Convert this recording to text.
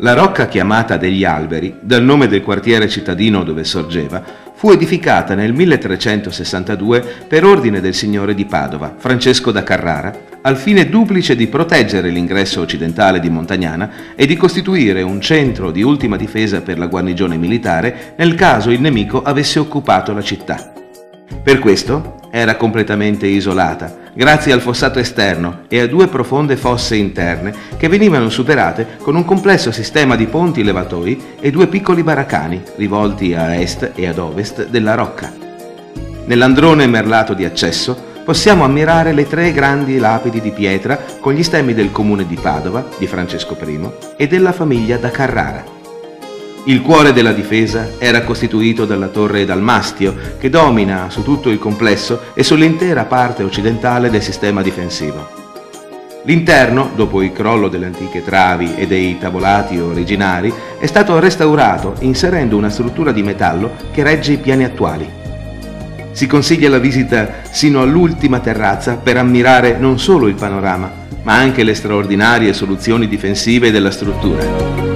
La rocca chiamata degli Alberi, dal nome del quartiere cittadino dove sorgeva, fu edificata nel 1362 per ordine del signore di Padova, Francesco da Carrara, al fine duplice di proteggere l'ingresso occidentale di Montagnana e di costituire un centro di ultima difesa per la guarnigione militare nel caso il nemico avesse occupato la città. Per questo era completamente isolata, grazie al fossato esterno e a 2 profonde fosse interne che venivano superate con un complesso sistema di ponti levatoi e 2 piccoli baraccani rivolti a est e ad ovest della rocca. Nell'androne merlato di accesso possiamo ammirare le 3 grandi lapidi di pietra con gli stemmi del comune di Padova, di Francesco I, e della famiglia da Carrara. Il cuore della difesa era costituito dalla torre Dalmastio, che domina su tutto il complesso e sull'intera parte occidentale del sistema difensivo. L'interno, dopo il crollo delle antiche travi e dei tavolati originari, è stato restaurato inserendo una struttura di metallo che regge i piani attuali. Si consiglia la visita sino all'ultima terrazza per ammirare non solo il panorama, ma anche le straordinarie soluzioni difensive della struttura.